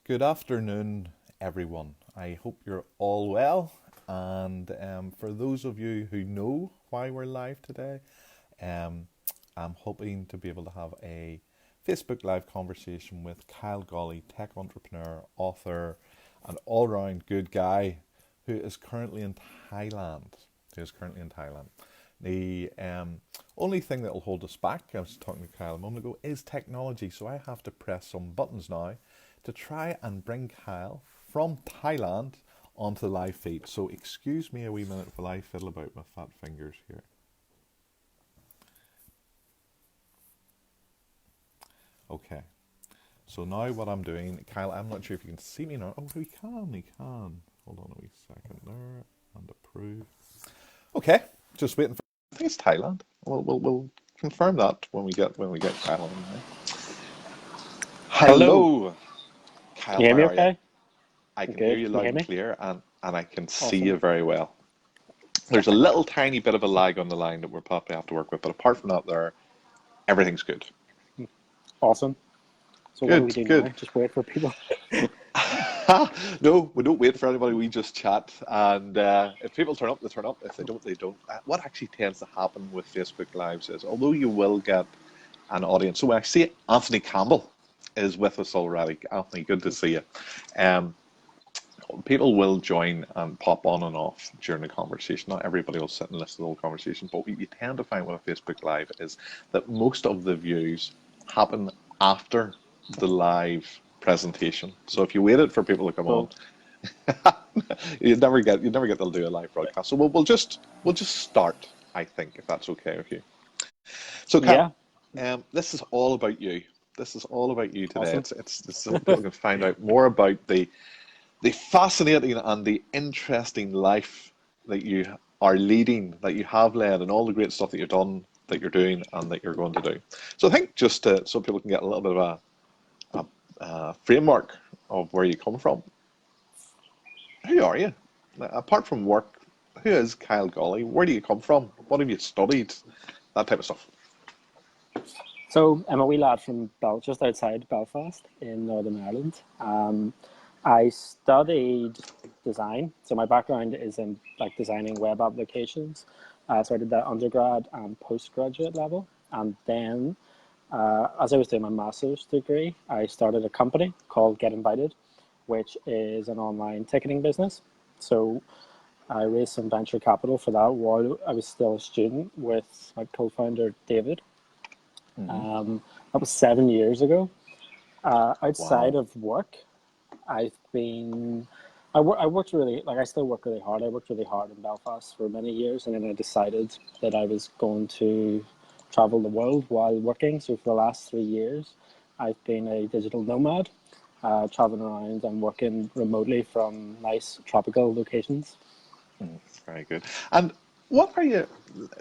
Good afternoon, everyone. I hope you're all well. And for those of you who know why we're live today, um, I'm hoping to be able to have a Facebook Live conversation with Kyle Gawley, tech entrepreneur, author, and all round good guy who is currently in Thailand. The only thing that will hold us back, I was talking to Kyle a moment ago, is technology. So I have to press some buttons now to try and bring Kyle from Thailand onto the live feed. So excuse me a wee minute while I fiddle about my fat fingers here. Okay. So now what I'm doing, Kyle, I'm not sure if you can see me now. Oh, we can. Hold on a wee second there. And approve. Okay, just waiting for. I think it's Thailand. We'll confirm that when we get Kyle on there. Hello. Hello, Can Kyle. you hear How me are you? okay? I I'm can hear good. you Can you loud hear and me? clear, and I can see Awesome. you very well. There's a Perfect. little tiny bit of a lag on the line that we'll probably have to work with, but apart from that, everything's good. Awesome. So what do we Good, do good. now? Just wait for people. No, we don't wait for anybody. We just chat, and if people turn up, they turn up. If they don't, they don't. What actually tends to happen with Facebook Lives is, although you will get an audience. So I see Anthony Campbell is with us already. Anthony, good to see you. Um, People will join and pop on and off during the conversation. Not everybody will sit and listen to the whole conversation, but what you tend to find with a Facebook Live is that most of the views happen after the live presentation. So if you waited for people to come on, So you'd never get to do a live broadcast. So we'll just start, I think, if that's okay with you. So Cal, yeah, this is all about you. This is all about you today. awesome. It's so people can find out more about the fascinating and the interesting life that you are leading, that you have led, and all the great stuff that you've done, that you're doing, and that you're going to do. So I think just so people can get a little bit of a framework of where you come from. Who are you? Apart from work, who is Kyle Gawley? Where do you come from? What have you studied? That type of stuff. So I'm a wee lad from just outside Belfast in Northern Ireland. I studied design. So my background is in like designing web applications. So I did that undergrad and postgraduate level. And then as I was doing my master's degree, I started a company called Get Invited, which is an online ticketing business. So I raised some venture capital for that while I was still a student with my co-founder David. Hmm. That was 7 years ago. Outside Wow. of work, I've been, I worked really, like I still work really hard. I worked really hard in Belfast for many years, and then I decided that I was going to travel the world while working. So for the last 3 years, I've been a digital nomad, traveling around and working remotely from nice tropical locations. Very good. And what are you?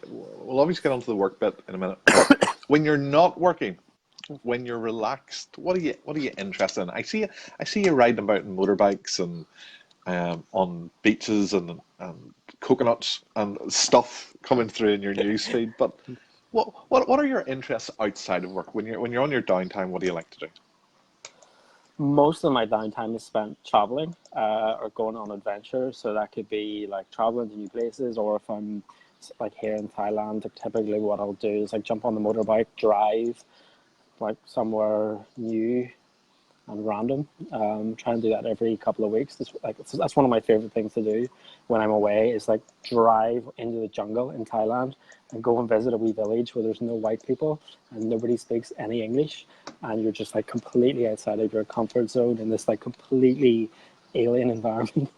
We'll obviously get onto the work bit in a minute, but when you're not working, when you're relaxed, what are you interested in? I see you riding about in motorbikes and on beaches and coconuts and stuff coming through in your news feed. But what are your interests outside of work? When you're on your downtime, what do you like to do? Most of my downtime is spent traveling or going on adventures. So that could be like traveling to new places, or if I'm like here in Thailand, typically what I'll do is like jump on the motorbike, drive like somewhere new and random. Try and do that every couple of weeks. That's one of my favorite things to do when I'm away is like drive into the jungle in Thailand and go and visit a wee village where there's no white people and nobody speaks any English, and you're just like completely outside of your comfort zone in this like completely alien environment.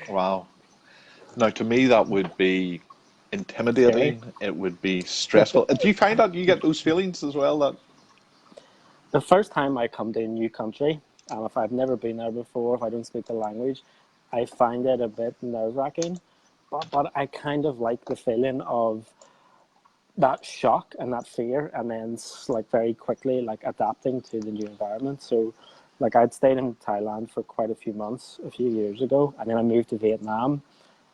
Wow. Now, to me, that would be Scary. intimidating. It would be stressful. Do you find that you get those feelings as well? That The first time I come to a new country, if I've never been there before, if I don't speak the language, I find it a bit nerve-wracking. But I kind of like the feeling of that shock and that fear, and then like very quickly like adapting to the new environment. So, like I'd stayed in Thailand for quite a few months a few years ago, and then I moved to Vietnam,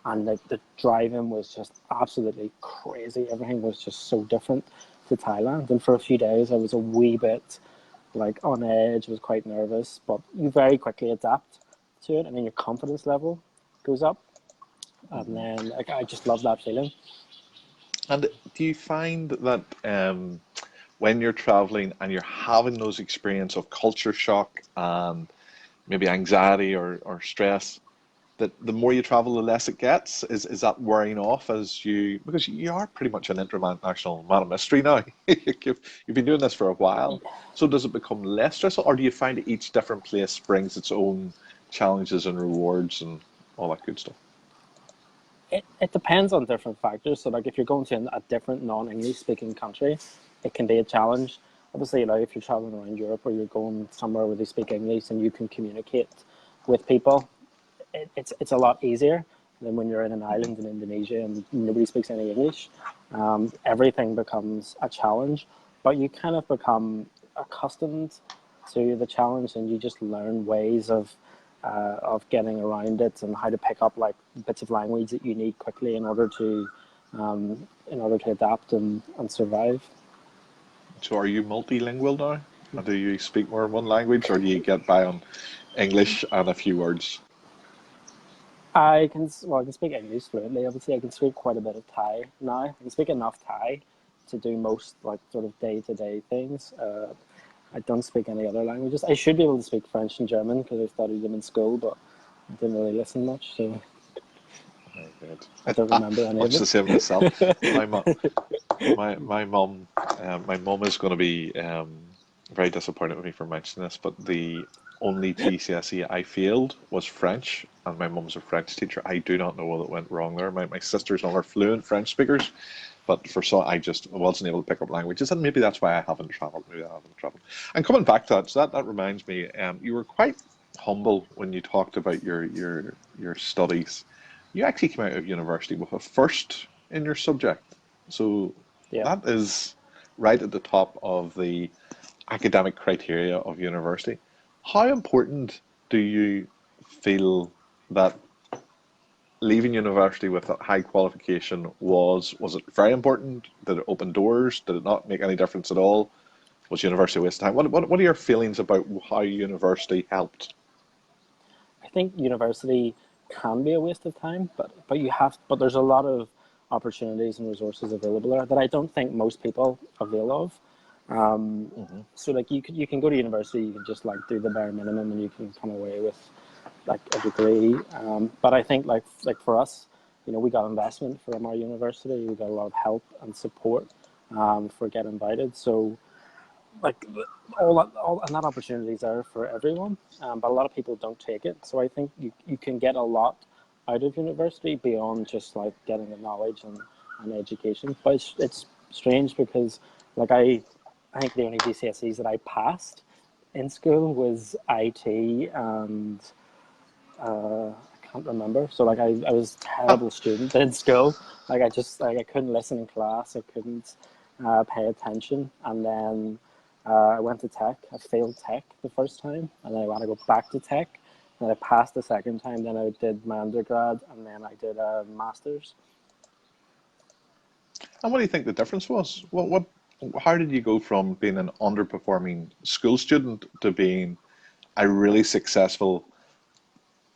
and the driving was just absolutely crazy. Everything was just so different to Thailand, and for a few days I was a wee bit like on edge, was quite nervous, but you very quickly adapt to it, and then your confidence level goes up, and then like I just love that feeling. And do you find that when you're traveling and you're having those experience of culture shock and maybe anxiety or stress, that the more you travel, the less it gets? Is that wearing off as you, because you are pretty much an international man of mystery now. You've been doing this for a while. So does it become less stressful, or do you find that each different place brings its own challenges and rewards and all that good stuff? It depends on different factors. So like if you're going to a different non-English speaking country, it can be a challenge. Obviously, like if you're traveling around Europe or you're going somewhere where they speak English and you can communicate with people, it's a lot easier than when you're in an island in Indonesia and nobody speaks any English. Everything becomes a challenge, but you kind of become accustomed to the challenge, and you just learn ways of getting around it and how to pick up like bits of language that you need quickly in order to adapt and survive. So are you multilingual now? And do you speak more than one language, or do you get by on English and a few words? I can speak English fluently. Obviously, I can speak quite a bit of Thai now. I can speak enough Thai to do most like sort of day to day things. I don't speak any other languages. I should be able to speak French and German because I studied them in school, but I didn't really listen much, so Very I good. don't remember any of Much the same myself. it. My mum, my mum is going to be very disappointed with me for mentioning this, but the only GCSE I failed was French, and my mum's a French teacher. I do not know what went wrong there. My sisters and all are fluent French speakers, but for some, I just wasn't able to pick up languages, and maybe that's why I haven't traveled. Maybe I haven't traveled. And coming back to that, so that reminds me, you were quite humble when you talked about your studies. You actually came out of university with a first in your subject, so Yeah. that is right at the top of the academic criteria of university. How important do you feel that leaving university with a high qualification was? Was it very important? Did it open doors? Did it not make any difference at all? Was university a waste of time? What are your feelings about how university helped? I think university can be a waste of time, but there's a lot of opportunities and resources available there that I don't think most people avail of. Hmm. So like you can go to university, you can just like do the bare minimum, and you can come away with like a degree. But I think like for us, we got investment from our university. We got a lot of help and support for getting invited. So like all and that opportunity is there for everyone, but a lot of people don't take it. So I think you can get a lot out of university beyond just like getting the knowledge and education. But it's strange because like I think the only GCSEs that I passed in school was IT and I can't remember. So like I was a terrible student in school. Like I just like I couldn't listen in class. I couldn't pay attention. And then I went to tech. I failed tech the first time, and then I want to go back to tech. And I passed the second time. Then I did my undergrad, and then I did a master's. And what do you think the difference was? How did you go from being an underperforming school student to being a really successful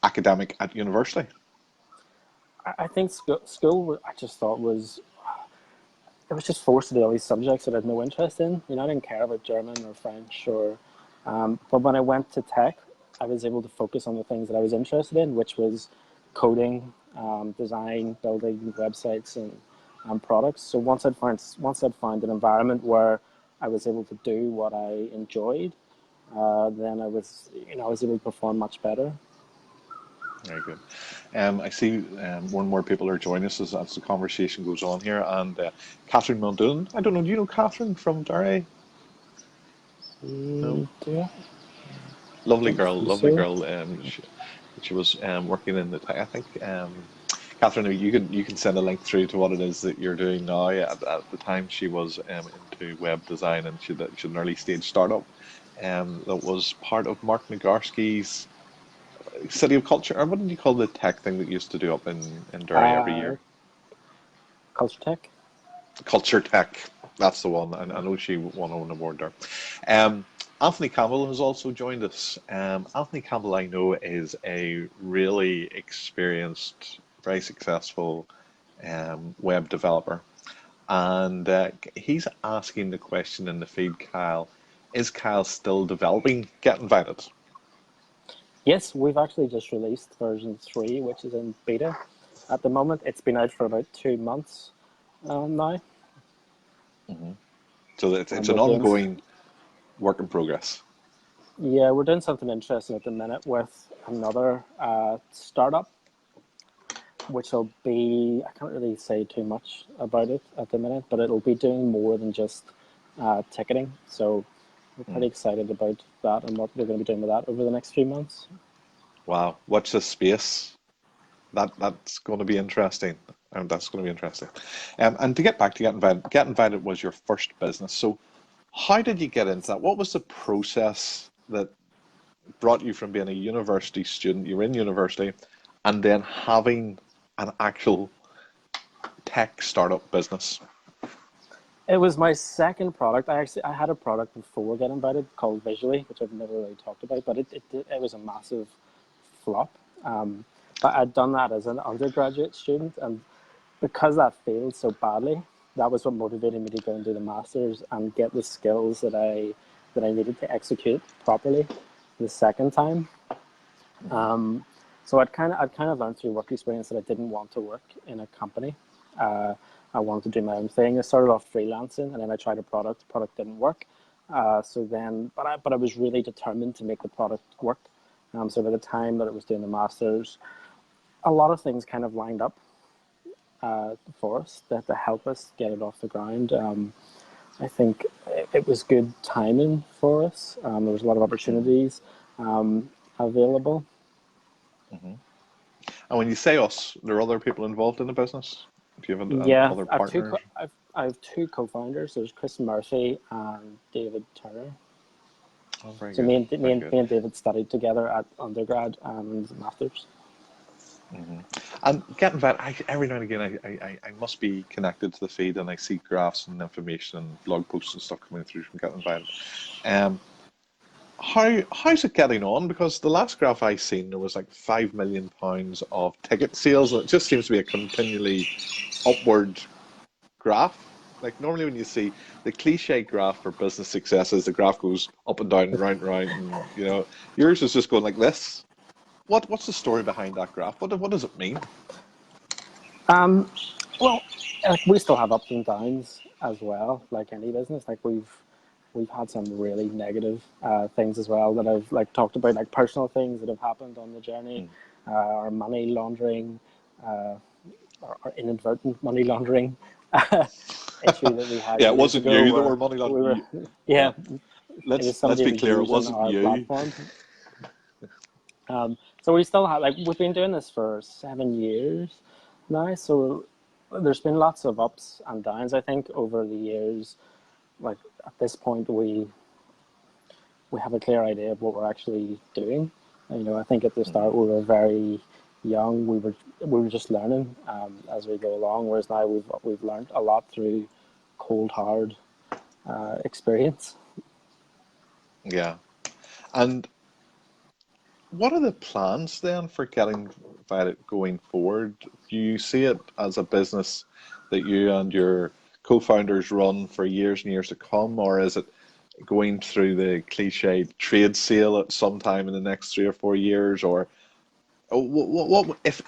academic at university? I think school I just thought was it was just forced to do all these subjects that I had no interest in. I didn't care about German or French or, but when I went to tech, I was able to focus on the things that I was interested in, which was coding, design, building websites and products. So once I'd found an environment where I was able to do what I enjoyed, then I was able to perform much better. Very good. I see more and more people are joining us as the conversation goes on here. And Catherine Muldoon, I don't know, do you know Catherine from Derry? No? Do I? Lovely Don't girl, think lovely so. girl. She was working in the, I think, Catherine, you can send a link through to what it is that you're doing now. At the time, she was into web design, and she'd an early stage startup that was part of Mark Nagarsky's City of Culture, or what did you call the tech thing that you used to do up in Derry every Uh, year? Culture Tech. Culture Tech, that's the one. And I know she won an award there. Anthony Campbell has also joined us. Anthony Campbell, I know, is a really experienced, very successful web developer. And he's asking the question in the feed, Kyle, is Kyle still developing Get Invited? Yes, we've actually just released version 3, which is in beta at the moment. It's been out for about 2 months now. So it's And an we're doing, ongoing work in progress. yeah, we're doing something interesting at the minute with another startup, which will be, I can't really say too much about it at the minute, but it'll be doing more than just ticketing. So we're pretty excited about that and what we're going to be doing with that over the next few months. Wow, watch this space. That's going to be interesting. That's going to be interesting. And to get back to Get Invited was your first business. So how did you get into that? What was the process that brought you from being a university student, you were in university, and then having an actual tech startup business? It was my second product. I had a product before Get Invited called Visually, which I've never really talked about, but it was a massive flop. But I'd done that as an undergraduate student, and because that failed so badly, that was what motivated me to go and do the masters and get the skills that I needed to execute properly the second time. So I'd kind of learned through work experience that I didn't want to work in a company. I wanted to do my own thing. I started off freelancing, and then I tried a product. The product didn't work. But I was really determined to make the product work. So by the time that I was doing the masters, a lot of things kind of lined up for us to help us get it off the ground. I think it was good timing for us. There was a lot of opportunities available. And when you say us, there are other people involved in the business? Do you have Yeah, other partners? I have two co-founders. There's Chris Murphy and David Turner. Oh, very So good. Very me good. and David studied together at undergrad and masters. And Get Invited, every now and again, I must be connected to the feed and I see graphs and information and blog posts and stuff coming through from Get Invited. Um, how's it getting on? Because the last graph I seen, there was like £5 million of ticket sales. And it just seems to be a continually upward graph. Like normally when you see the cliche graph for business successes, the graph goes up and down, round and round, and yours is just going like this. What's the story behind that graph? What does it mean? Well, we still have ups and downs as well, like any business. Like we've had some really negative things as well that I've like talked about, like personal things that have happened on the journey, or money laundering, or inadvertent money laundering issue that we had Yeah, it years wasn't ago, you that where were money we were, laundering. yeah, Yeah, it was let's somebody be was clear, it using wasn't our you. platform. So we still have, like, we've been doing this for 7 years now. So there's been lots of ups and downs, I think, over the years. Like at this point, we have a clear idea of what we're actually doing. I think at the start we were very young. We were just learning as we go along. Whereas now we've learned a lot through cold hard experience. Yeah, and what are the plans then for getting Violet going forward? Do you see it as a business that you and your co-founders run for years and years to come, or is it going through the cliche trade sale at some time in the next 3 or 4 years, or what if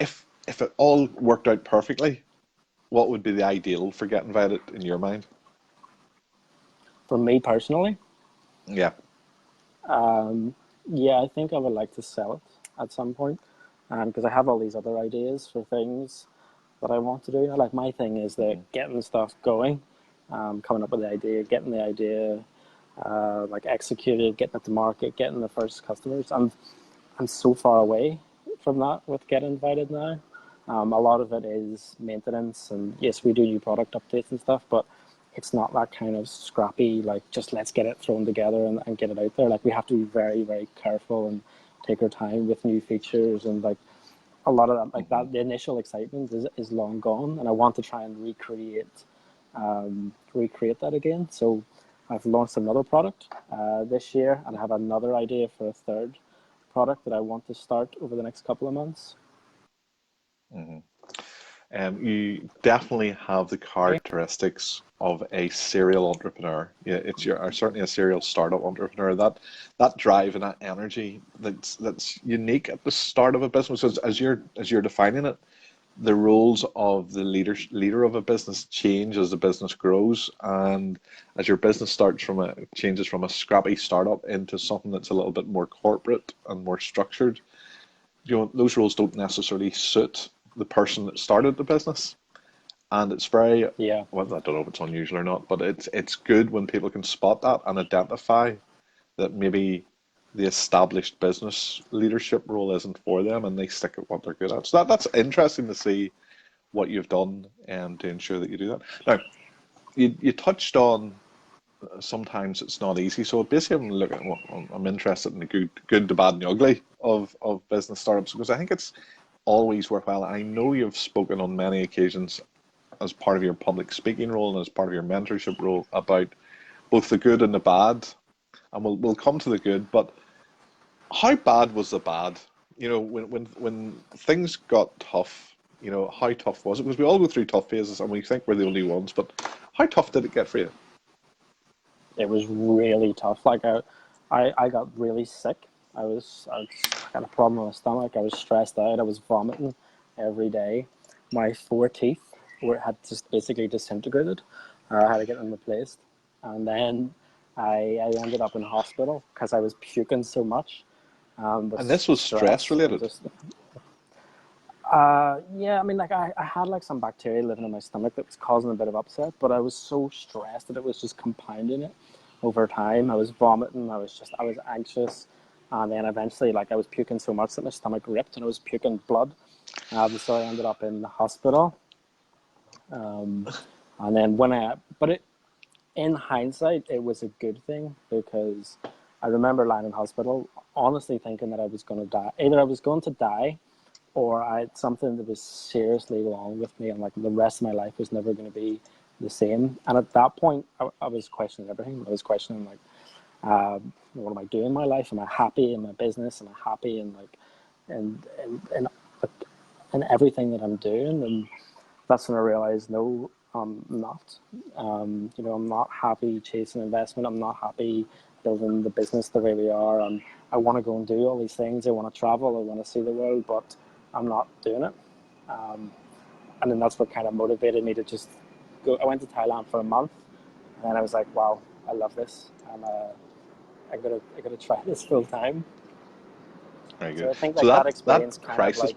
it all worked out perfectly? What would be the ideal for getting Violet in your mind? For me personally, Yeah. yeah, I think I would like to sell it at some point, because I have all these other ideas for things that I want to do. Like my thing is that getting stuff going, coming up with the idea, getting the idea, like executed, getting it to market, getting the first customers. I'm so far away from that with Get Invited now. A lot of it is maintenance, and yes, we do new product updates and stuff, but it's not that kind of scrappy, like just let's get it thrown together and get it out there. Like we have to be very, very careful and take our time with new features, and like a lot of that, like that, the initial excitement is long gone, and I want to try and recreate that again. So I've launched another product this year, and I have another idea for a third product that I want to start over the next couple of months. Mhm. You definitely have the characteristics of a serial entrepreneur. Yeah, you're certainly a serial startup entrepreneur. That drive and that energy that's unique at the start of a business. As you're defining it, the roles of the leader of a business change as the business grows, and as your business changes from a scrappy startup into something that's a little bit more corporate and more structured. Those roles don't necessarily suit the person that started the business, and it's very, Yeah. well, I don't know if it's unusual or not, but it's good when people can spot that and identify that maybe the established business leadership role isn't for them, and they stick at what they're good at. So that's interesting to see what you've done to ensure that you do that. Now, you touched on sometimes it's not easy. So basically, I'm interested in the good, the bad, and the ugly of business startups, because I think it's always worthwhile. I know you've spoken on many occasions as part of your public speaking role and as part of your mentorship role about both the good and the bad, and we'll come to the good. But how bad was the bad? When things got tough, how tough was it? Because we all go through tough phases, and we think we're the only ones. But how tough did it get for you? It was really tough. Like I got really sick. I had a problem with my stomach. I was stressed out. I was vomiting every day. My 4 teeth had just basically disintegrated. I had to get them replaced. And then I ended up in hospital because I was puking so much. With And this was stress related. Yeah, I mean, like I had like some bacteria living in my stomach that was causing a bit of upset, but I was so stressed that it was just compounding it over time. I was vomiting. I was anxious, and then eventually, like, I was puking so much that my stomach ripped and I was puking blood. So I ended up in the hospital. And then in hindsight, it was a good thing, because I remember lying in hospital, honestly thinking that I was going to die. Either I was going to die, or I had something that was seriously wrong with me, and like the rest of my life was never going to be the same. And at that point, I was questioning everything. I was questioning, like, what am I doing in my life? Am I happy in my business? Am I happy in in everything that I'm doing? And that's when I realized, no, I'm not. I'm not happy chasing investment. I'm not happy building the business the way we are. I want to go and do all these things. I want to travel. I want to see the world, but I'm not doing it. And then that's what kind of motivated me to just go. I went to Thailand for a month, and then I was like, wow, I love this. And I gotta try this full time. Very So good. I think So like that that experience kind of crisis, like,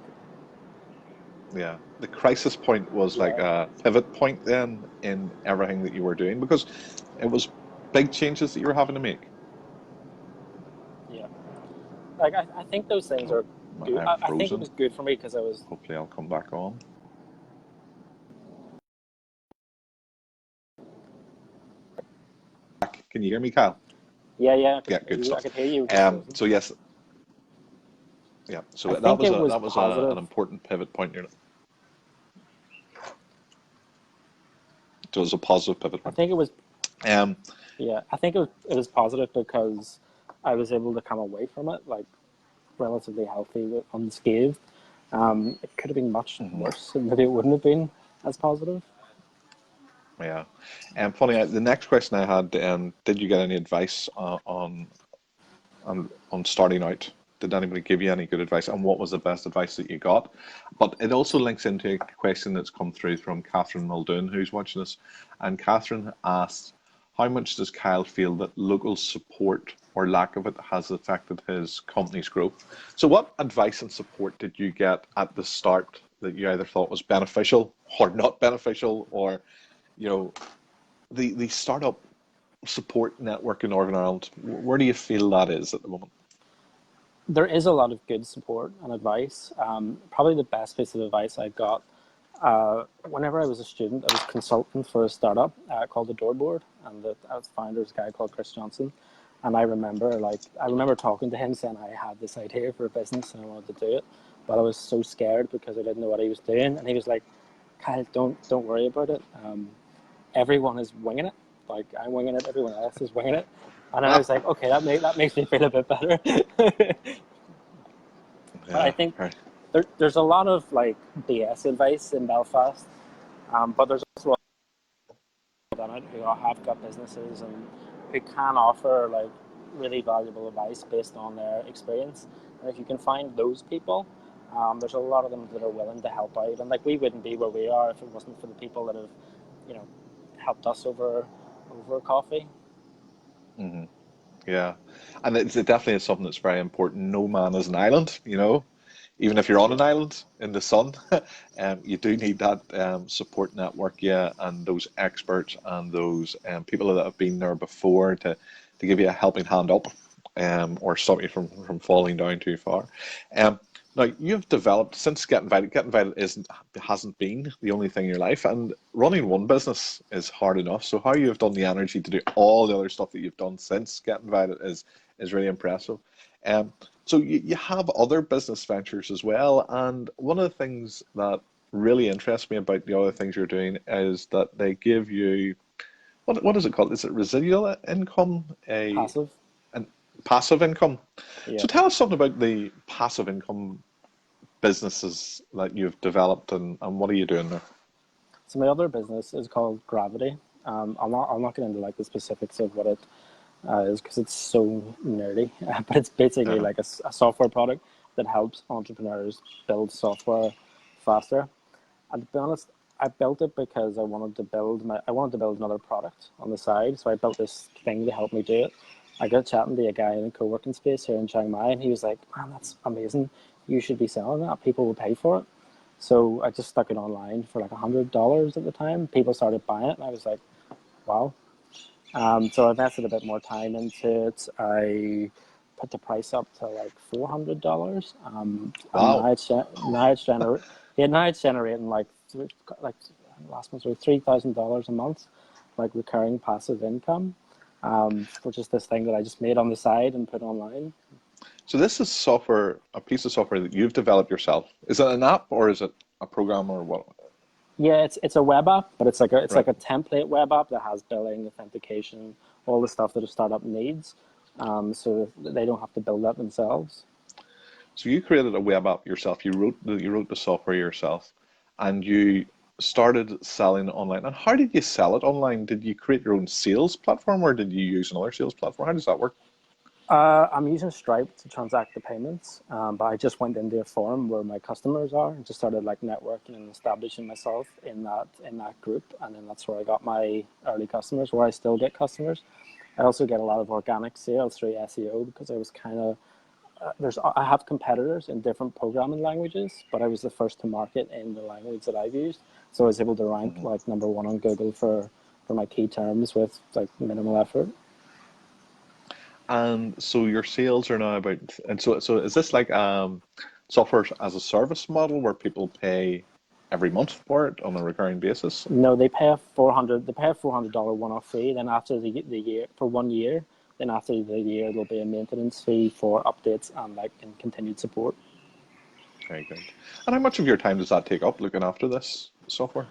yeah, the crisis point was like yeah, a pivot point then in everything that you were doing, because it was big changes that you were having to make. yeah. Like I think those things Oh, are good. I'm I think it frozen. was good for me because I was, Hopefully, I'll come back on. Can you hear me, Kyle? yeah, Yeah, good I stuff. could hear you just frozen. So yes, yeah. I So that think was it a was an positive. important pivot point. So it was a positive pivot I point. think it was, Um, yeah, I think it was positive because I was able to come away from it like relatively healthy, unscathed. It could have been much mhm, worse, and maybe it wouldn't have been as positive. yeah. And funny, the next question I had, did you get any advice on starting out? Did anybody give you any good advice? And what was the best advice that you got? But it also links into a question that's come through from Catherine Muldoon, who's watching us. And Catherine asked, how much does Kyle feel that local support or lack of it has affected his company's growth? So what advice and support did you get at the start that you either thought was beneficial or not beneficial, or, you know, the startup support network in Northern Ireland, where do you feel that is at the moment? There is a lot of good support and advice. Probably the best piece of advice I got, whenever I was a student, I was consultant for a startup called the Doorboard, and the founder is a guy called Chris Johnson. And I remember talking to him saying I had this idea for a business and I wanted to do it, but I was so scared because I didn't know what he was doing. And he was like, Kyle, don't worry about it. Everyone is winging it, Like I'm winging it, everyone else is winging it. And I was like, okay, that makes me feel a bit better. But I Yeah, think right. there's a lot of like BS advice in Belfast, but there's also a lot of people on it who have got businesses and who can offer like really valuable advice based on their experience. And if you can find those people, there's a lot of them that are willing to help out. And like we wouldn't be where we are if it wasn't for the people that have, you know, helped us over coffee. Hmm. Yeah, and it definitely is something that's very important. No man is an island, you know. Even if you're on Yeah. an island in the sun, you do need that support network, yeah, and those experts and those people that have been there before to give you a helping hand up, or stop you from falling down too far. Um, Now you've developed since Get Invited. Get Invited hasn't been the only thing in your life, and running one business is hard enough. So how you've done the energy to do all the other stuff that you've done since Get Invited is really impressive. Um, so you have other business ventures as well, and one of the things that really interests me about the other things you're doing is that they give you what is it called? Is it residual income? Passive. An passive income? Yeah. So tell us something about the passive income businesses that you've developed, and what are you doing there? So my other business is called Gravity. I'll not get into like the specifics of what it is because it's so nerdy, but it's basically Uh-huh. like a software product that helps entrepreneurs build software faster. And to be honest, I built it because I wanted to build another product on the side. So I built this thing to help me do it. I got chatting to a guy in a co-working space here in Chiang Mai, and he was like, "Man, that's amazing. You should be selling that. People will pay for it." So I just stuck it online for like $100 at the time. People started buying it, and I was like, "Wow." So I invested a bit more time into it. I put the price up to like $400, and Wow. now it's generating like last month was $3,000 a month, like recurring passive income, for just this thing that I just made on the side and put online. So this is software, a piece of software that you've developed yourself. Is it an app or is it a program or what? Yeah, it's a web app, but it's Right. like a template web app that has billing, authentication, all the stuff that a startup needs, so they don't have to build that themselves. So you created a web app yourself. You wrote the software yourself, and you started selling online. And how did you sell it online? Did you create your own sales platform, or did you use another sales platform? How does that work? I'm using Stripe to transact the payments, but I just went into a forum where my customers are and just started like networking and establishing myself in that group, and then that's where I got my early customers, where I still get customers. I also get a lot of organic sales through SEO because I was kind of I have competitors in different programming languages, but I was the first to market in the language that I've used, so I was able to rank Mhm. like number one on Google for my key terms with like minimal effort. And so your sales are now about, and so is this like software as a service model where people pay every month for it on a recurring basis? No, they pay a 400. They pay a $400 one-off fee. Then after the year for 1 year, then after the year there'll be a maintenance fee for updates and like and continued support. Very good. And how much of your time does that take up looking after this software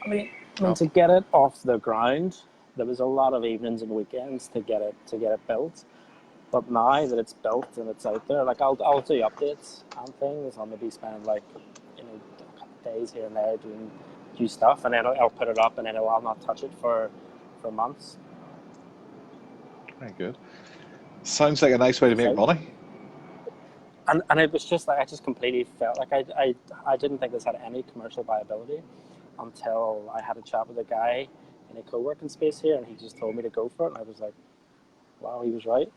I mean app? to get it off the ground, there was a lot of evenings and weekends to get it built. But now that it's built and it's out there, like I'll do updates and things. I'll maybe spend like a couple of days here and there doing new stuff, and then I'll put it up, and then I'll not touch it for months. Very good. Sounds like a nice way to It's make out. money. And it was just like I just completely felt like I didn't think this had any commercial viability until I had a chat with a guy in a co-working space here, and he just told me to go for it, and I was like, wow, he was right.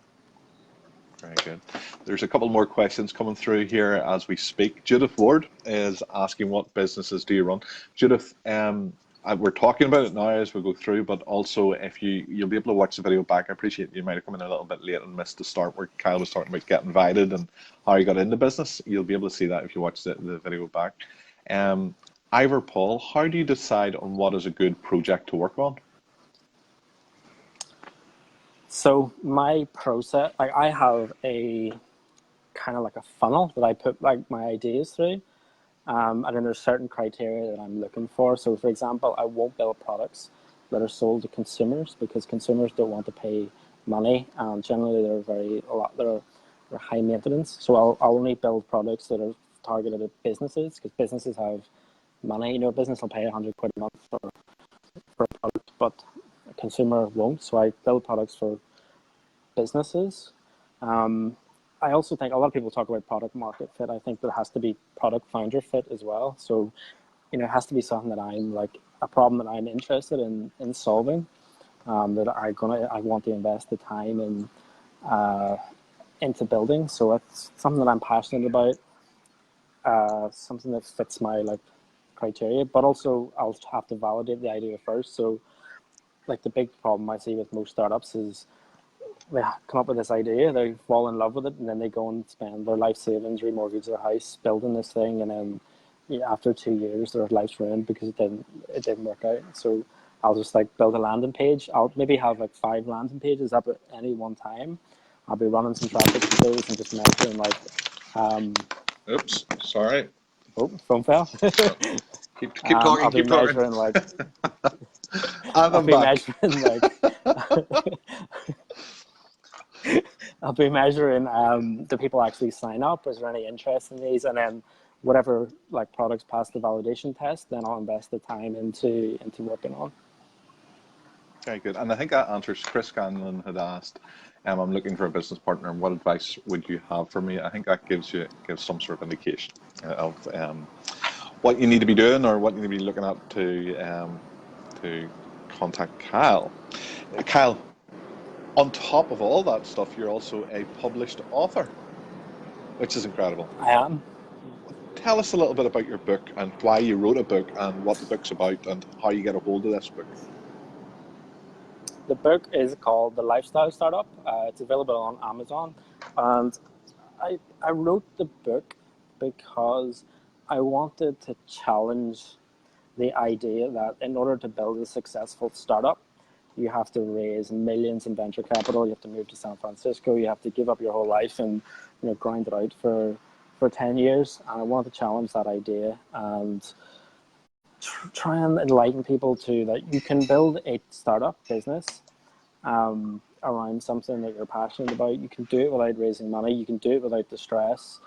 Very good. There's a couple more questions coming through here as we speak. Judith Ward is asking, what businesses do you run? Judith, we're talking about it now as we go through, but also if you'll be able to watch the video back. I appreciate you might have come in a little bit late and missed the start where Kyle was talking about getting invited and how he got into business. You'll be able to see that if you watch the video back. Um, Ivor Paul, how do you decide on what is a good project to work on? So my process, like I have a kind of like a funnel that I put like my ideas through. And then there's certain criteria that I'm looking for. So for example, I won't build products that are sold to consumers, because consumers don't want to pay money, and generally they're high maintenance. So I'll only build products that are targeted at businesses, because businesses have money. A business will pay 100 quid a month for a product, but a consumer won't. So I build products for businesses. I also think a lot of people talk about product market fit. I think there has to be product founder fit as well. So, it has to be something that I'm like a problem that I'm interested in solving. That I want to invest the time in into building. So it's something that I'm passionate about. Something that fits my like criteria, but also I'll have to validate the idea first. So, like the big problem I see with most startups is they come up with this idea, they fall in love with it, and then they go and spend their life savings, remortgage their house, building this thing, and then after 2 years, their life's ruined because it didn't work out. So I'll just like build a landing page. I'll maybe have like 5 landing pages up at any one time. I'll be running some traffic to those and just measuring like. Oops, sorry. Oh, phone fell. Keep talking. I'll be measuring like. And I'll I'm be back. measuring like. I'll be measuring do people actually sign up? Is there any interest in these? And then whatever like products pass the validation test, then I'll invest the time into working on. Very good. And I think that answers Chris Scanlon had asked, I'm looking for a business partner, and what advice would you have for me? I think that gives some sort of indication of what you need to be doing or what you need to be looking at to contact Kyle. Kyle, on top of all that stuff, you're also a published author, which is incredible. I am. Tell us a little bit about your book and why you wrote a book and what the book's about and how you get a hold of this book. The book is called The Lifestyle Startup. It's available on Amazon. And I wrote the book because I wanted to challenge the idea that in order to build a successful startup, you have to raise millions in venture capital. You have to move to San Francisco. You have to give up your whole life and grind it out for 10 years. And I wanted to challenge that idea and try and enlighten people to that you can build a startup business around something that you're passionate about. You can do it without raising money. You can do it without the stress.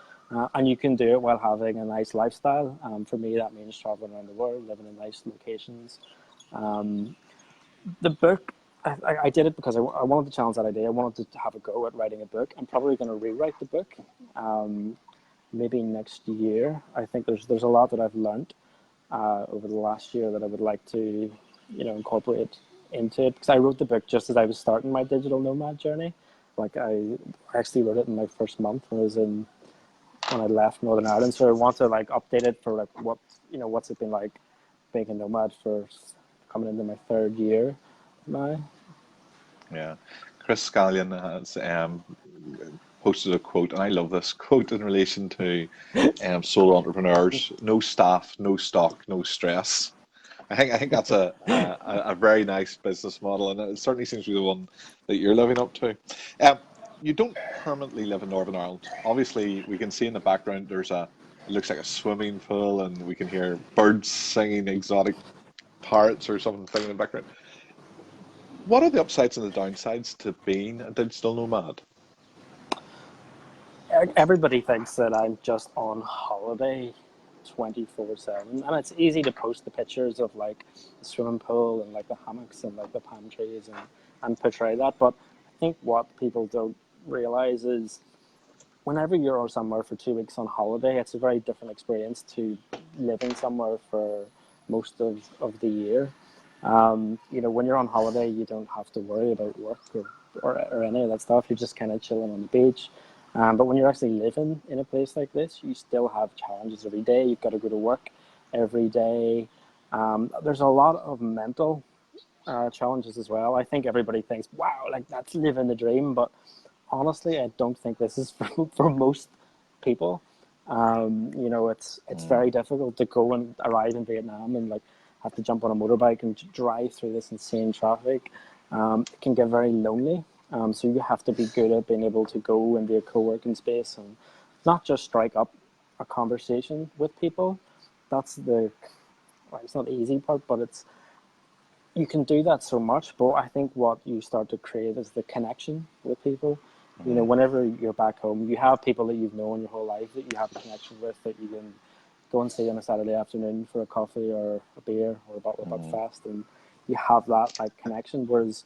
And you can do it while having a nice lifestyle. For me, that means traveling around the world, living in nice locations. The book, I did it because I wanted to challenge that idea. I wanted to have a go at writing a book. I'm probably going to rewrite the book maybe next year. I think there's a lot that I've learned over the last year that I would like to incorporate into it, because I wrote the book just as I was starting my digital nomad journey. Like I actually wrote it in my first month when I left Northern Ireland. So I want to like update it for like what's it been like being a nomad for coming into my 3rd year now. Yeah, Chris Scallion has posted a quote, and I love this quote in relation to solo entrepreneurs: "No staff, no stock, no stress." I think that's a very nice business model, and it certainly seems to be the one that you're living up to. You don't permanently live in Northern Ireland. Obviously, we can see in the background it looks like a swimming pool, and we can hear birds singing, exotic parrots or something in the background. What are the upsides and the downsides to being a digital nomad? Everybody thinks that I'm just on holiday 24/7, and it's easy to post the pictures of like the swimming pool and like the hammocks and like the palm trees and portray that. But I think what people don't realize is whenever you're somewhere for 2 weeks on holiday, it's a very different experience to living somewhere for most of the year. When you're on holiday, you don't have to worry about work or any of that stuff. You're just kind of chilling on the beach. But when you're actually living in a place like this, you still have challenges every day. You've got to go to work every day. There's a lot of mental challenges as well. I think everybody thinks, wow, like that's living the dream. But honestly, I don't think this is for most people. It's very difficult to go and arrive in Vietnam and like have to jump on a motorbike and drive through this insane traffic. It can get very lonely. So you have to be good at being able to go into a co-working space and not just strike up a conversation with people. It's not the easy part, but you can do that so much, but I think what you start to create is the connection with people. You know, Mm, whenever you're back home, you have people that you've known your whole life that you have a connection with, that you can go and see on a Saturday afternoon for a coffee or a beer or a bottle of mm, Buckfast, and you have that like connection. Whereas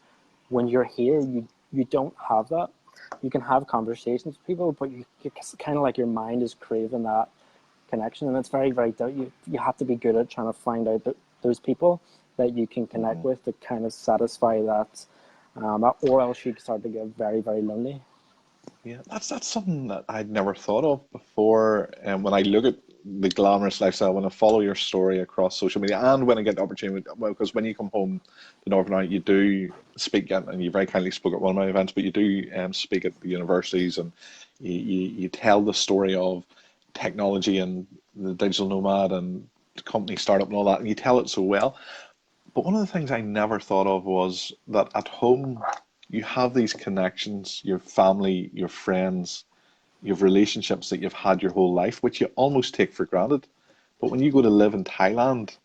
when you're here, you don't have that. You can have conversations with people, but you kind of like your mind is craving that connection, and it's very you have to be good at trying to find out those people that you can connect mm. with to kind of satisfy that, or else you start to get very lonely. Yeah, that's something that I'd never thought of before. And when I look at the glamorous lifestyle, when I follow your story across social media, and when I get the opportunity, well, because when you come home to Northern Ireland, you do speak at, and you very kindly spoke at one of my events, but you do speak at the universities, and you tell the story of technology and the digital nomad and the company startup and all that, and you tell it so well. But one of the things I never thought of was that at home you have these connections, your family, your friends, you have relationships that you've had your whole life, which you almost take for granted. But when you go to live in Thailand,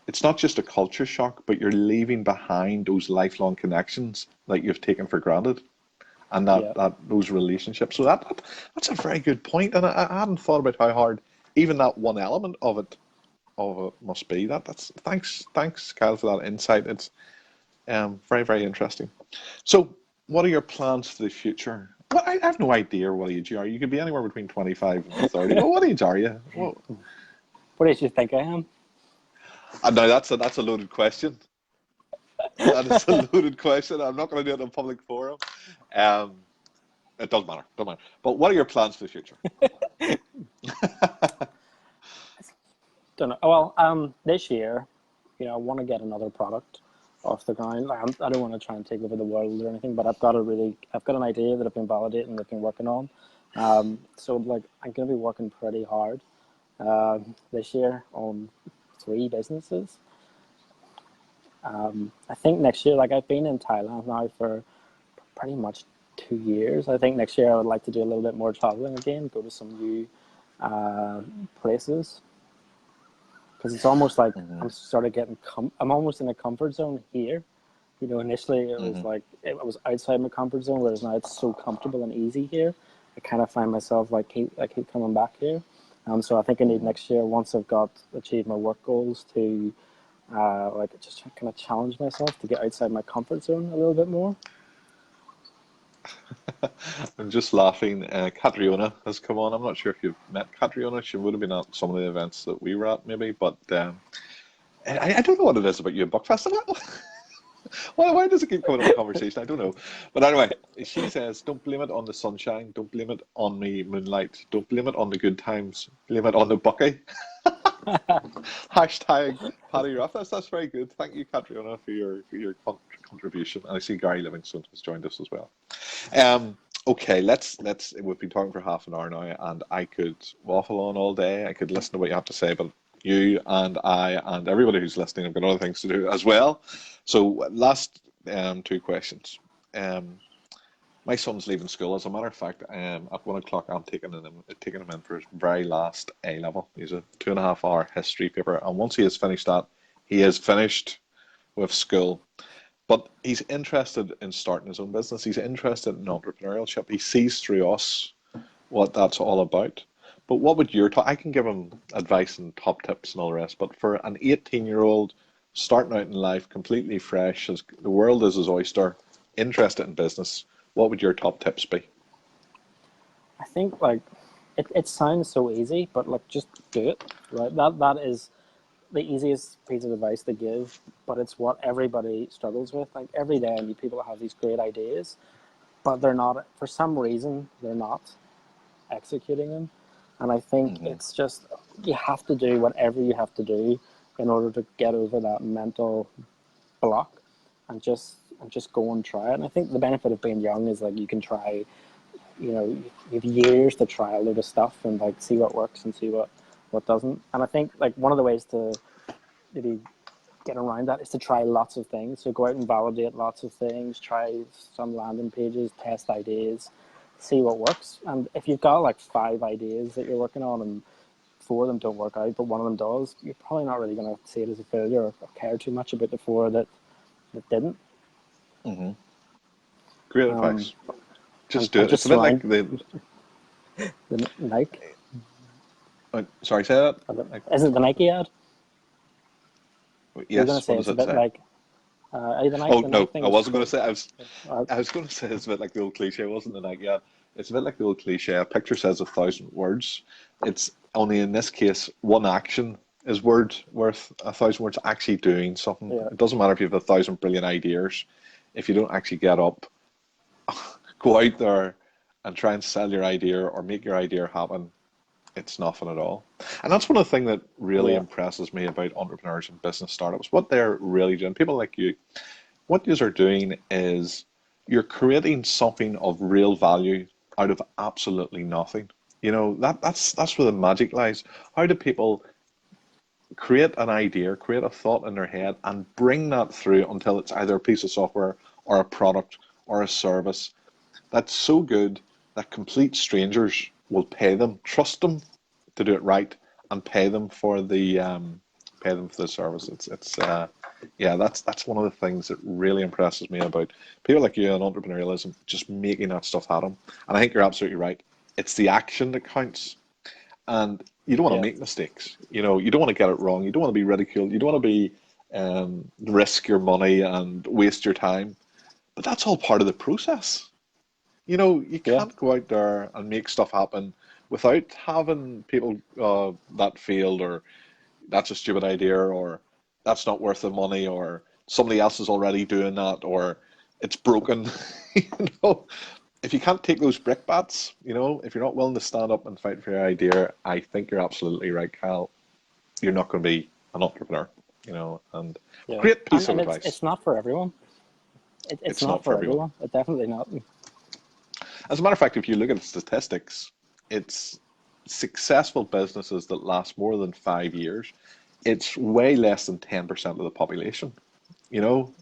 it's not just a culture shock, but you're leaving behind those lifelong connections that you've taken for granted, and Yeah, that those relationships. So that's a very good point, and I hadn't thought about how hard even that one element of it must be. That's thanks, Kyle, for that insight. It's very interesting. So, what are your plans for the future? Well, I have no idea what age you are. You could be anywhere between 25 and 30. Well, what age are you? Well, what do you think I am? no, that's a loaded question. That is a loaded question. I'm not going to do it in a public forum. Um, it doesn't matter. Doesn't matter. But what are your plans for the future? Don't know. Well, this year, you know, I want to get another product off the ground. Like, I don't want to try and take over the world or anything, but I've got an idea that I've been validating, that I've been working on. So like, I'm going to be working pretty hard this year on 3 businesses. I think next year, like I've been in Thailand now for pretty much 2 years. I think next year I would like to do a little bit more traveling again, go to some new uh, places, because it's almost like Hmm. I'm sort of I'm almost in a comfort zone here. You know, initially it was Hmm. like it was outside my comfort zone, whereas now it's so comfortable and easy here. I kind of find myself like I keep coming back here. So I think I need Hmm. next year, once I've got achieved my work goals, to like just kind of challenge myself to get outside my comfort zone a little bit more. I'm just laughing. Catriona has come on. I'm not sure if you've met Catriona. She would have been at some of the events that we were at, maybe. But I don't know what it is about you and Buck Festival. Why does it keep coming up in conversation? I don't know. But anyway, she says, don't blame it on the sunshine. Don't blame it on the moonlight. Don't blame it on the good times. Blame it on the bucky. Hashtag Paddy Ruff. That's very good. Thank you, Catriona, for your contribution. And I see Gary Livingston has joined us as well. Okay, let's. We've been talking for half an hour now, and I could waffle on all day. I could listen to what you have to say, but you and I and everybody who's listening have got other things to do as well. So, last two questions. Um, my son's leaving school. As a matter of fact, at 1 o'clock, I'm taking him in for his very last A level. He's a 2.5 hour history paper, and once he has finished that, he is finished with school. But he's interested in starting his own business. He's interested in entrepreneurship. He sees through us what that's all about. But what would your I can give him advice and top tips and all the rest. But for an 18-year-old starting out in life, completely fresh, as the world is his oyster, interested in business, what would your top tips be? I think like it sounds so easy, but like just do it. Right? That is the easiest piece of advice to give, but it's what everybody struggles with. Like every day, I meet people that have these great ideas, but they're not, for some reason, they're not executing them. And I think Hmm. it's just, you have to do whatever you have to do in order to get over that mental block, and just go and try it. And I think the benefit of being young is like you can try, you know, you have years to try a load of stuff and like see what works and see what doesn't. And I think like one of the ways to maybe get around that is to try lots of things. So go out and validate lots of things, try some landing pages, test ideas, see what works. And if you've got like 5 ideas that you're working on and 4 of them don't work out, but one of them does, you're probably not really going to see it as a failure or care too much about the 4 that that didn't. Hmm. Great Um, advice. Just do and it. It's just a bit like surround the. the Nike. Sorry, say that. Like, Is it the Nike ad? You're going to yes. say What does it's a it bit say? like Oh the Nike no, thing I is wasn't going to create. say. Uh, I was going to say it's a bit like the old cliche, wasn't it? Like, yeah, it's a bit like the old cliche. A picture says 1,000 words. It's only in this case one action is worth 1,000 words. Actually doing something. yeah, It doesn't matter if you have 1,000 brilliant ideas. If you don't actually get up, go out there and try and sell your idea or make your idea happen, it's nothing at all. And that's one of the things that really yeah, impresses me about entrepreneurs and business startups. What they're really doing, people like you, what you are doing is you're creating something of real value out of absolutely nothing. You know, that's where the magic lies. How do people create an idea, create a thought in their head, and bring that through until it's either a piece of software or a product or a service that's so good that complete strangers will pay them, trust them to do it right, and pay them for the service. Yeah, that's one of the things that really impresses me about people like you and entrepreneurialism, just making that stuff happen. And I think you're absolutely right. It's the action that counts, and you don't want to yeah, make mistakes. You know, you don't want to get it wrong. You don't want to be ridiculed. You don't want to be risk your money and waste your time. But that's all part of the process. You know, you yeah, can't go out there and make stuff happen without having people that failed, or that's a stupid idea, or that's not worth the money, or somebody else is already doing that, or it's broken. You know, if you can't take those brickbats, you know, if you're not willing to stand up and fight for your idea, I think you're absolutely right, Kyle. You're not going to be an entrepreneur, you know, and yeah. great piece of And advice. it's not for everyone. It's It's not not for for everyone. everyone. It definitely not. As a matter of fact, if you look at the statistics, it's successful businesses that last more than 5 years. It's way less than 10% of the population. You know,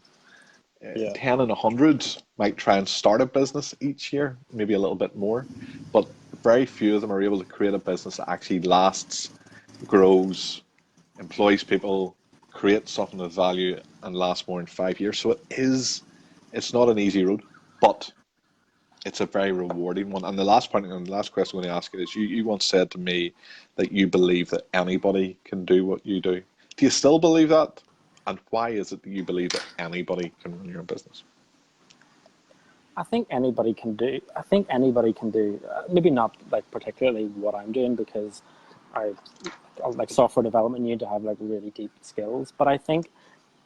Yeah, 10 in 100 might try and start a business each year, maybe a little bit more, but very few of them are able to create a business that actually lasts, grows, employs people, creates something of value, and lasts more than 5 years. So it's not an easy road, but it's a very rewarding one. And the last point, and the last question I'm going to ask you is: you once said to me that you believe that anybody can do what you do. Do you still believe that? And why is it that you believe that anybody can run your own business? I think anybody can do. I think anybody can do. Maybe not like particularly what I'm doing because I like software development. You need to have like really deep skills. But I think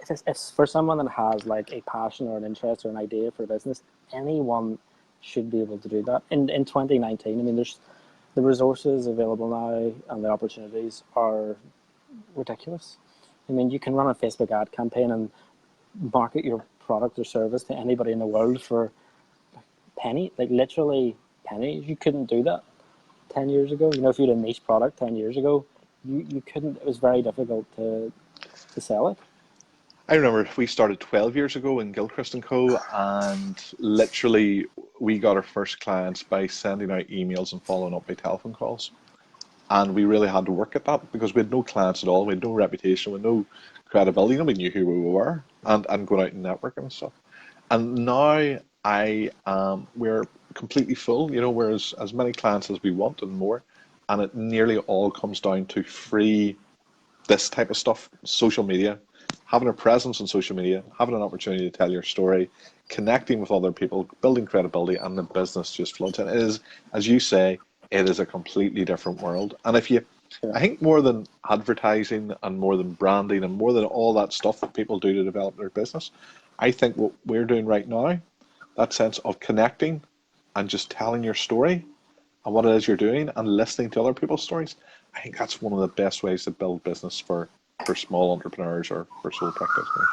if it's for someone that has like a passion or an interest or an idea for a business, anyone should be able to do that. In 2019, I mean, there's the resources available now and the opportunities are ridiculous. I mean, you can run a Facebook ad campaign and market your product or service to anybody in the world for penny, like literally pennies. You couldn't do that 10 years ago. You know, if you had a niche product 10 years ago, you couldn't, it was very difficult to sell it. I remember we started 12 years ago in Gilchrist and Co. And literally we got our first clients by sending out emails and following up by telephone calls. And we really had to work at that because we had no clients at all. We had no reputation, we had no credibility. Nobody knew who we were, and going out and networking and stuff. And now we're completely full. You know, we're as many clients as we want and more. And it nearly all comes down to free this type of stuff, social media, having a presence on social media, having an opportunity to tell your story, connecting with other people, building credibility, and the business just floats. And it is, as you say, it is a completely different world. And if you, Yeah. I think more than advertising and more than branding and more than all that stuff that people do to develop their business, I think what we're doing right now, that sense of connecting and just telling your story and what it is you're doing and listening to other people's stories, I think that's one of the best ways to build business for small entrepreneurs or for sole practitioners.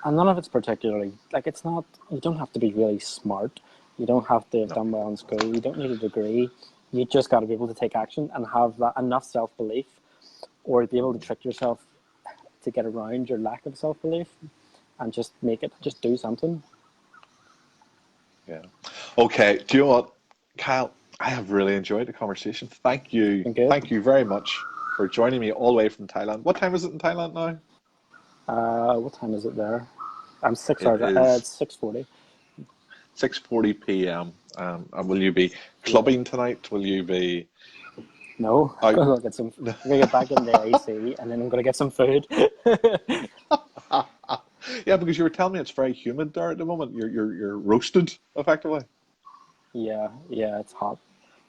And none of it's particularly, like, it's not, you don't have to be really smart. You don't have to have No. done well in school. You don't need a degree. You just got to be able to take action and have that enough self belief or be able to trick yourself to get around your lack of self belief and just make it, just do something. Yeah. Okay. Do you know what, Kyle? I have really enjoyed the conversation. Thank It's you. been good. Thank you very much for joining me all the way from Thailand. What time is it in Thailand now? What time is it there? I'm 6 It hours. is It's 6:40. 6:40 p.m. And will you be Yeah. clubbing tonight? Will you be No, I'm out? gonna go get some. I'm gonna get back in the AC, and then I'm gonna get some food. Yeah, because you were telling me it's very humid there at the moment. You're roasted effectively. Yeah, yeah, it's hot.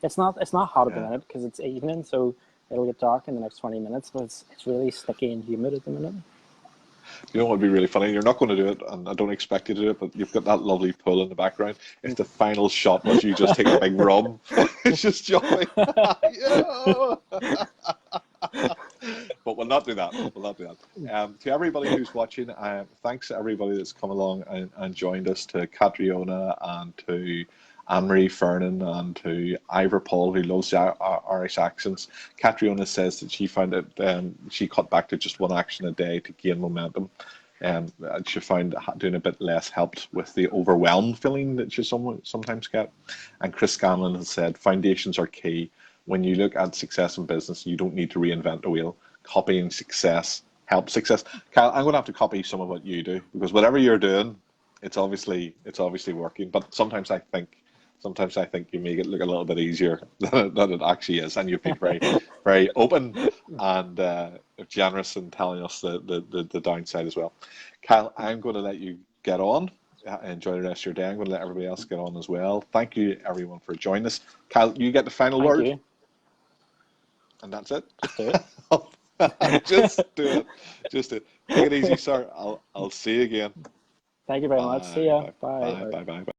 It's not hot at the Yeah. minute because it's evening, so it'll get dark in the next 20 minutes. But it's really sticky and humid at the minute. You know what would be really funny? You're not going to do it, and I don't expect you to do it, but you've got that lovely pool in the background. If the final shot was you just taking a big rub, it's just jumping. Yeah. But we'll not do that. We'll not do that. To everybody who's watching, thanks to everybody that's come along and joined us, to Catriona and to Anne-Marie Fernan and to Ivor Paul, who loves the Irish accents. Catriona says that she found it, she cut back to just one action a day to gain momentum. She found doing a bit less helped with the overwhelmed feeling that she sometimes get. And Chris Scanlon has said, foundations are key. When you look at success in business, you don't need to reinvent the wheel. Copying success helps success. Kyle, I'm going to have to copy some of what you do, because whatever you're doing, it's obviously working. But sometimes I think you make it look a little bit easier than it actually is, and you've been very, very open and generous in telling us the downside as well. Kyle, I'm going to let you get on. Enjoy the rest of your day. I'm going to let everybody else get on as well. Thank you, everyone, for joining us. Kyle, you get the final Thank word, you. and that's it. Just do it. Just do it. Just do it. Take it easy, sir. I'll see you again. Thank you very much. See Bye. ya. Bye. Bye. Bye. Bye. Bye. Bye. Bye.